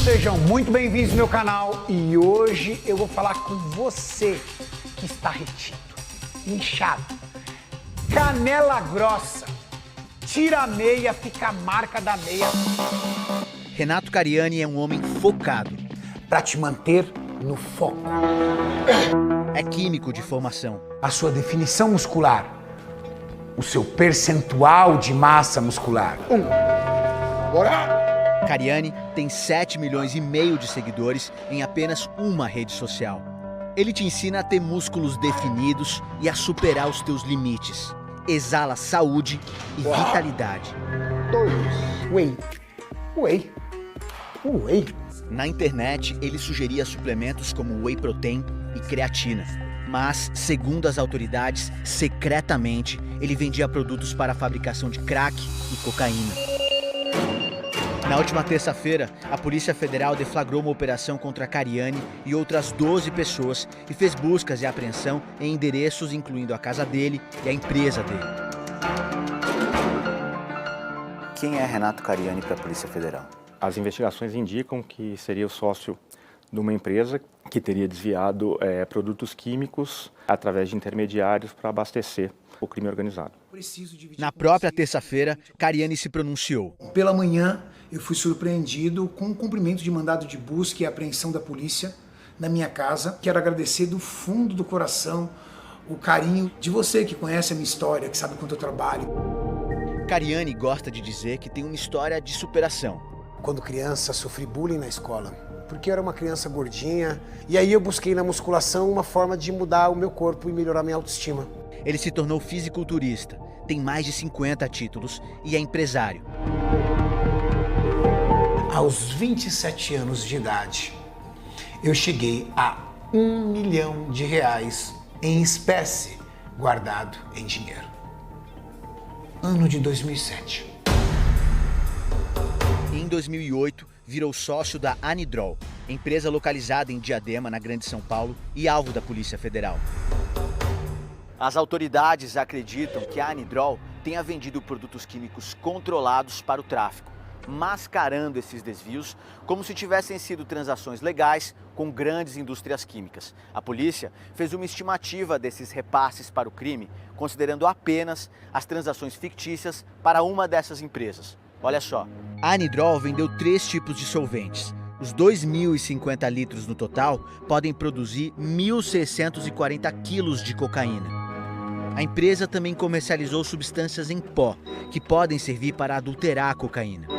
Sejam muito bem-vindos ao meu canal e hoje eu vou falar com você que está retido, inchado, canela grossa, tira a meia, fica a marca da meia. Renato Cariani é um homem focado. Para te manter no foco. É químico de formação. A sua definição muscular, o seu percentual de massa muscular. Bora! Cariani tem 7,5 milhões de seguidores em apenas uma rede social. Ele te ensina a ter músculos definidos e a superar os teus limites. Exala saúde e vitalidade. Whey. Na internet, ele sugeria suplementos como whey protein e creatina. Mas, segundo as autoridades, secretamente, ele vendia produtos para a fabricação de crack e cocaína. Na última terça-feira, a Polícia Federal deflagrou uma operação contra Cariani e outras 12 pessoas e fez buscas e apreensão em endereços incluindo a casa dele e a empresa dele. Quem é Renato Cariani para a Polícia Federal? As investigações indicam que seria o sócio de uma empresa que teria desviado produtos químicos através de intermediários para abastecer o crime organizado. Na própria terça-feira, Cariani se pronunciou. Pela manhã, eu fui surpreendido com o cumprimento de mandado de busca e apreensão da polícia na minha casa. Quero agradecer do fundo do coração o carinho de você que conhece a minha história, que sabe quanto eu trabalho. Cariani gosta de dizer que tem uma história de superação. Quando criança, sofri bullying na escola, porque eu era uma criança gordinha. E aí eu busquei na musculação uma forma de mudar o meu corpo e melhorar minha autoestima. Ele se tornou fisiculturista, tem mais de 50 títulos e é empresário. Aos 27 anos de idade, eu cheguei a R$1 milhão em espécie, guardado em dinheiro. Ano de 2007. Em 2008, virou sócio da Anidrol, empresa localizada em Diadema, na Grande São Paulo, e alvo da Polícia Federal. As autoridades acreditam que a Anidrol tenha vendido produtos químicos controlados para o tráfico, mascarando esses desvios como se tivessem sido transações legais com grandes indústrias químicas. A polícia fez uma estimativa desses repasses para o crime, considerando apenas as transações fictícias para uma dessas empresas. Olha só. A Anidrol vendeu 3 tipos de solventes. Os 2.050 litros no total podem produzir 1.640 quilos de cocaína. A empresa também comercializou substâncias em pó, que podem servir para adulterar a cocaína.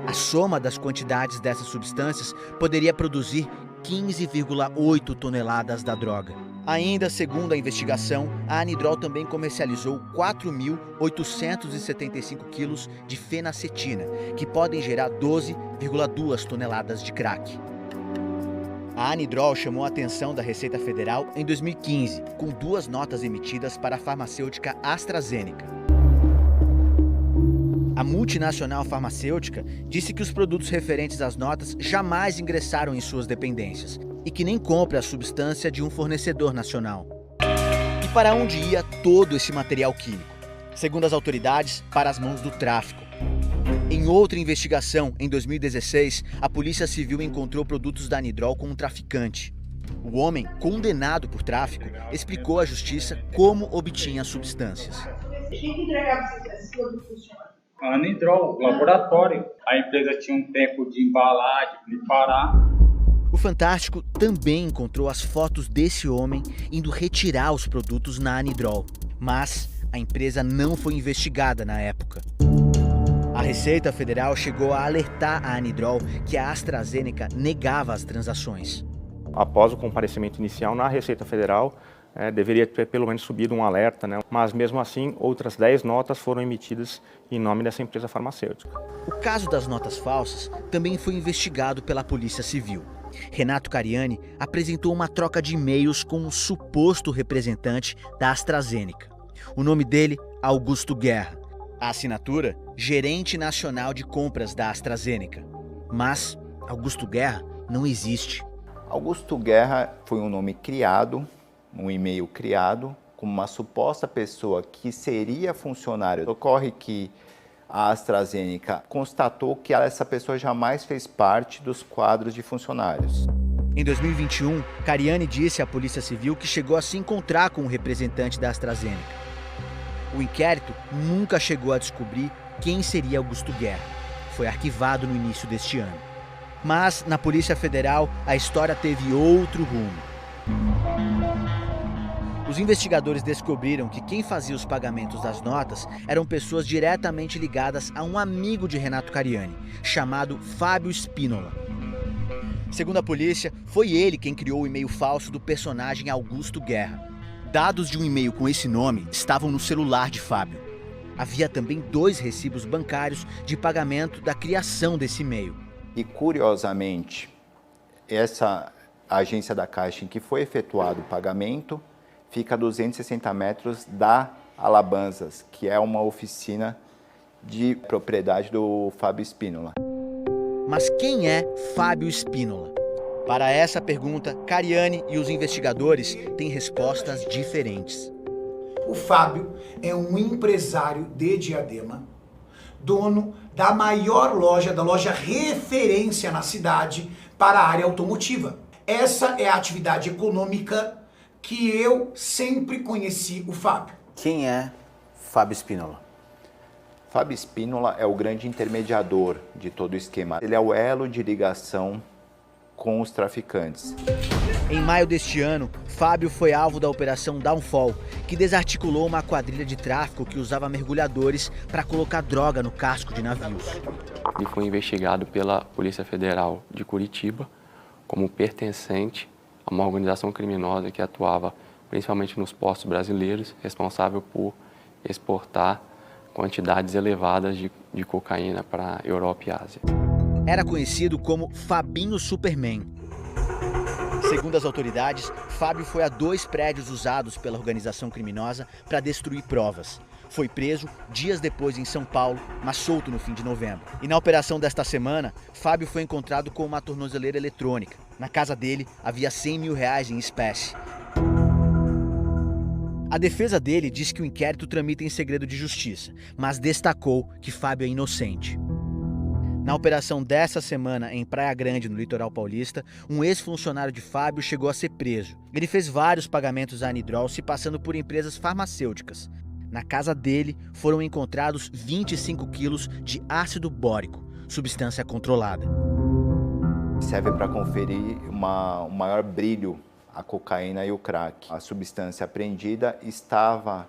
A soma das quantidades dessas substâncias poderia produzir 15,8 toneladas da droga. Ainda segundo a investigação, a Anidrol também comercializou 4.875 quilos de fenacetina, que podem gerar 12,2 toneladas de crack. A Anidrol chamou a atenção da Receita Federal em 2015, com 2 notas emitidas para a farmacêutica AstraZeneca. A multinacional farmacêutica disse que os produtos referentes às notas jamais ingressaram em suas dependências e que nem compra a substância de um fornecedor nacional. E para onde ia todo esse material químico? Segundo as autoridades, para as mãos do tráfico. Em outra investigação, em 2016, a Polícia Civil encontrou produtos da Anidrol com um traficante. O homem, condenado por tráfico, explicou à justiça como obtinha as substâncias. Quem que entregava esses produtos, senhor? A Anidrol, laboratório. A empresa tinha um tempo de embalar, de preparar. O Fantástico também encontrou as fotos desse homem indo retirar os produtos na Anidrol. Mas a empresa não foi investigada na época. A Receita Federal chegou a alertar a Anidrol que a AstraZeneca negava as transações. Após o comparecimento inicial na Receita Federal, deveria ter pelo menos subido um alerta, né? Mas mesmo assim, outras 10 notas foram emitidas em nome dessa empresa farmacêutica. O caso das notas falsas também foi investigado pela Polícia Civil. Renato Cariani apresentou uma troca de e-mails com um suposto representante da AstraZeneca. O nome dele, Augusto Guerra. A assinatura, Gerente Nacional de Compras da AstraZeneca. Mas Augusto Guerra não existe. Augusto Guerra foi um nome criado, um e-mail criado, como uma suposta pessoa que seria funcionário. Ocorre que a AstraZeneca constatou que essa pessoa jamais fez parte dos quadros de funcionários. Em 2021, Cariani disse à Polícia Civil que chegou a se encontrar com um representante da AstraZeneca. O inquérito nunca chegou a descobrir quem seria Augusto Guerra. Foi arquivado no início deste ano. Mas, na Polícia Federal, a história teve outro rumo. Os investigadores descobriram que quem fazia os pagamentos das notas eram pessoas diretamente ligadas a um amigo de Renato Cariani, chamado Fábio Spínola. Segundo a polícia, foi ele quem criou o e-mail falso do personagem Augusto Guerra. Dados de um e-mail com esse nome estavam no celular de Fábio. Havia também 2 recibos bancários de pagamento da criação desse e-mail. E, curiosamente, essa agência da Caixa em que foi efetuado o pagamento fica a 260 metros da Alabanzas, que é uma oficina de propriedade do Fábio Spínola. Mas quem é Fábio Spínola? Para essa pergunta, Cariani e os investigadores têm respostas diferentes. O Fábio é um empresário de Diadema, dono da maior loja, da loja referência na cidade para a área automotiva. Essa é a atividade econômica que eu sempre conheci o Fábio. Quem é Fábio Spínola? Fábio Spínola é o grande intermediador de todo o esquema. Ele é o elo de ligação com os traficantes. Em maio deste ano, Fábio foi alvo da Operação Downfall, que desarticulou uma quadrilha de tráfico que usava mergulhadores para colocar droga no casco de navios. Ele foi investigado pela Polícia Federal de Curitiba como pertencente a uma organização criminosa que atuava principalmente nos portos brasileiros, responsável por exportar quantidades elevadas de cocaína para a Europa e Ásia. Era conhecido como Fabinho Superman. Segundo as autoridades, Fábio foi a 2 prédios usados pela organização criminosa para destruir provas. Foi preso dias depois em São Paulo, mas solto no fim de novembro. E na operação desta semana, Fábio foi encontrado com uma tornozeleira eletrônica. Na casa dele havia R$100 mil em espécie. A defesa dele diz que o inquérito tramita em segredo de justiça, mas destacou que Fábio é inocente. Na operação dessa semana em Praia Grande, no litoral paulista, um ex-funcionário de Fábio chegou a ser preso. Ele fez vários pagamentos à Anidrol se passando por empresas farmacêuticas. Na casa dele foram encontrados 25 quilos de ácido bórico, substância controlada. Serve para conferir um maior brilho à cocaína e o crack. A substância apreendida estava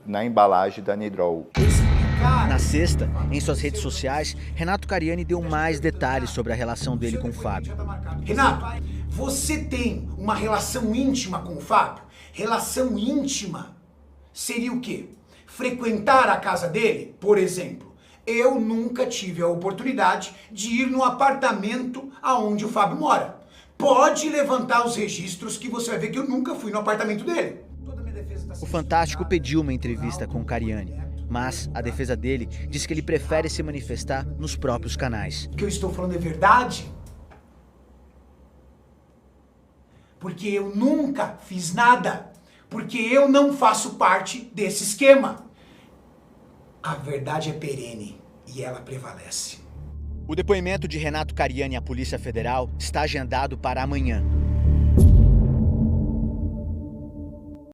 na embalagem da Anidrol. Na sexta, em suas redes sociais, Renato Cariani deu mais detalhes sobre a relação dele com o Fábio. Renato, você tem uma relação íntima com o Fábio? Relação íntima seria o quê? Frequentar a casa dele, por exemplo. Eu nunca tive a oportunidade de ir no apartamento aonde o Fábio mora. Pode levantar os registros que você vai ver que eu nunca fui no apartamento dele. O Fantástico pediu uma entrevista com Cariani, mas a defesa dele diz que ele prefere se manifestar nos próprios canais. O que eu estou falando é verdade? Porque eu nunca fiz nada. Porque eu não faço parte desse esquema. A verdade é perene e ela prevalece. O depoimento de Renato Cariani à Polícia Federal está agendado para amanhã.